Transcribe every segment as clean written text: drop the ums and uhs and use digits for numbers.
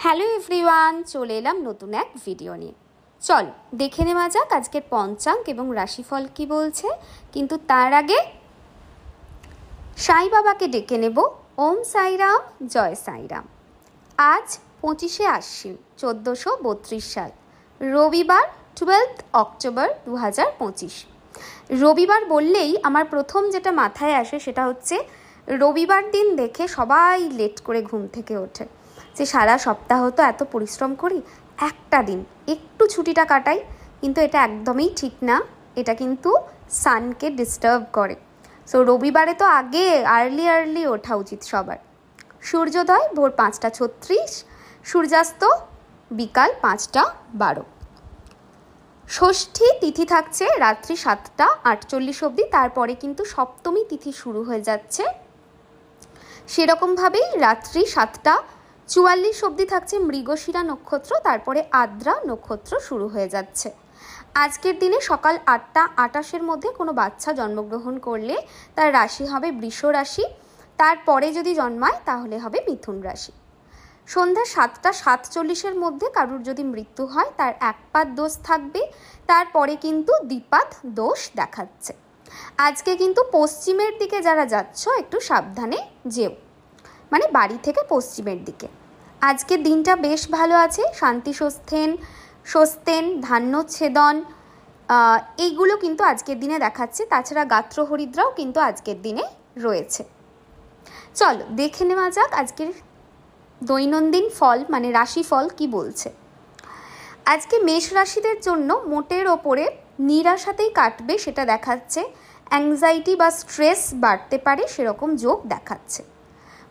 Hello everyone, চলে এলাম নতুন এক ভিডিও নিয়ে। চলো দেখে নেওয়া যাক আজকের পঞ্চাঙ্গ এবং রাশিফল কি বলছে। কিন্তু তার আগে সাই বাবাকে ডেকে নেব। ওম সাইরাম, জয় সাইরাম। আজ 25শে আশ্বিন 1432 সাল, রবিবার 12 অক্টোবর 2025। রবিবার বললেই আমার প্রথম যেটা মাথায় আসে সেটা হচ্ছে রবিবার দিন দেখে সবাই লেট করে ঘুম থেকে ওঠে, যে সারা সপ্তাহ তো এত পরিশ্রম করি, একটা দিন একটু ছুটিটা কাটাই। কিন্তু এটা একদমই ঠিক না, এটা কিন্তু সানকে ডিস্টার্ব করে। সো রবিবারে তো আগে আর্লি ওঠা উচিত সবার। সূর্যোদয় ভোর 5টা 36, সূর্যাস্ত বিকাল 5টা 12। ষষ্ঠী তিথি থাকছে রাত্রি 7টা 48 অবধি, তারপরে কিন্তু সপ্তমী তিথি শুরু হয়ে যাচ্ছে। সেরকমভাবেই রাত্রি 7টা 44 অবধি থাকছে মৃগশিরা নক্ষত্র, তারপরে আদ্রা নক্ষত্র শুরু হয়ে যাচ্ছে। আজকের দিনে সকাল 8টা 28 মধ্যে কোনো বাচ্চা জন্মগ্রহণ করলে তার রাশি হবে বৃষ রাশি, তারপরে যদি জন্মায় তাহলে হবে মিথুন রাশি। সন্ধ্যা 7টা 47 মধ্যে কারুর যদি মৃত্যু হয় তার একপাত দোষ থাকবে, তারপরে কিন্তু দ্বিপাত দোষ দেখাচ্ছে। আজকে কিন্তু পশ্চিমের দিকে যারা যাচ্ছ একটু সাবধানে যেও, মানে বাড়ি থেকে পশ্চিমের দিকে। আজকের দিনটা বেশ ভালো আছে। শান্তি স্বস্তেন ধান্যচ্ছেদন এইগুলো কিন্তু আজকের দিনে দেখাচ্ছে। তাছাড়া গাত্র হরিদ্রাও কিন্তু আজকের দিনে রয়েছে। চলো দেখে নেওয়া যাক আজকের দৈনন্দিন ফল, মানে রাশিফল কি বলছে। আজকে মেষ রাশিদের জন্য মোটের ওপরে নিরাশাতেই কাটবে সেটা দেখাচ্ছে। অ্যাংজাইটি বা স্ট্রেস বাড়তে পারে সেরকম যোগ দেখাচ্ছে।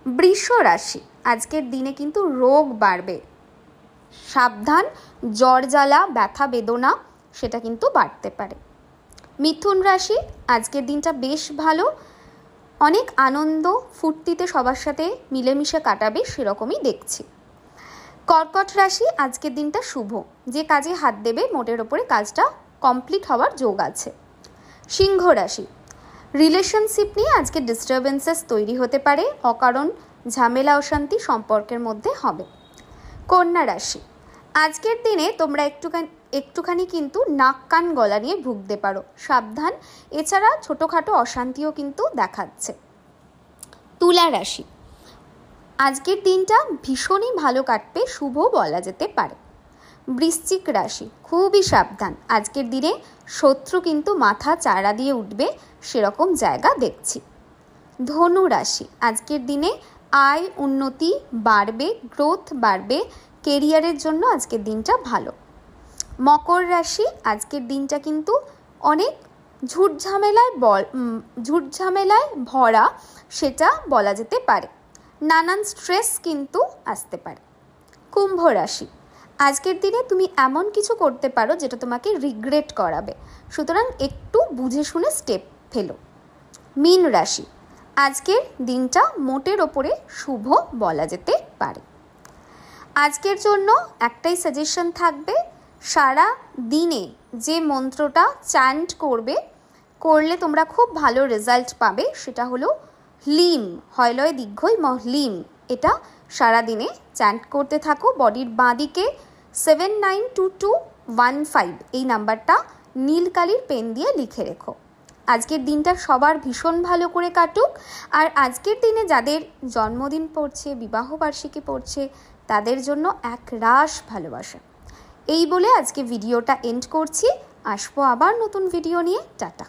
বৃষ রাশি আজকের দিনে কিন্তু রোগ বাড়বে, সাবধান। জ্বর জ্বালা ব্যথা বেদনা সেটা কিন্তু বাড়তে পারে। মিথুন রাশি আজকের দিনটা বেশ ভালো, অনেক আনন্দ ফুর্তিতে সবার সাথে মিলেমিশে কাটাবে সেরকমই দেখছি। কর্কট রাশি আজকের দিনটা শুভ, যে কাজে হাত দেবে মোটের ওপরে কাজটা কমপ্লিট হওয়ার যোগ আছে। সিংহ রাশি রিলেশনশিপ নিয়ে আজকে ডিস্টারবেন্সেস তৈরি হতে পারে, অকারণ ঝামেলা অশান্তি সম্পর্কের মধ্যে হবে। কন্যা রাশি আজকের দিনে তোমরা একটুখানি কিন্তু নাক কান গলা নিয়ে ভুগতে পারো, সাবধান। এছাড়া ছোটোখাটো অশান্তিও কিন্তু দেখাচ্ছে। তুলা রাশি আজকের দিনটা ভীষণই ভালো কাটবে, শুভ বলা যেতে পারে। বৃশ্চিক রাশি খুবই সাবধান, আজকের দিনে শত্রু কিন্তু মাথা চাড়া দিয়ে উঠবে সেরকম জায়গা দেখছি। ধনু রাশি আজকের দিনে আয় উন্নতি বাড়বে, গ্রোথ বাড়বে, কেরিয়ারের জন্য আজকের দিনটা ভালো। মকর রাশি আজকের দিনটা কিন্তু অনেক ঝুটঝামেলায় ভরা সেটা বলা যেতে পারে, নানান স্ট্রেস কিন্তু আসতে পারে। কুম্ভ রাশি আজকের দিনে তুমি এমন কিছু করতে পারো যেটা তোমাকে রিগ্রেট করাবে, সুতরাং একটু বুঝে শুনে স্টেপ ফেলো। মীন রাশি আজকের দিনটা মোটের ওপরে শুভ বলা যেতে পারে। আজকের জন্য একটাই সাজেশন থাকবে, সারা দিনে যে মন্ত্রটা চ্যান্ট করলে তোমরা খুব ভালো রেজাল্ট পাবে সেটা হলো হ্লিম, হয়লয় দীর্ঘই হ্লিম। এটা সারাদিনে চ্যান্ট করতে থাকো। বডির বাঁদিকে 792215 এই নাম্বারটা নীল কালির পেন দিয়ে লিখে রেখো। আজকের দিনটা সবার ভীষণ ভালো করে কাটুক। আর আজকের দিনে যাদের জন্মদিন পড়ছে, বিবাহবার্ষিকী পড়ছে, তাদের জন্য এক রাশ ভালোবাসা। এই বলে আজকে ভিডিওটা এন্ড করছি। আসবো আবার নতুন ভিডিও নিয়ে। টাটা।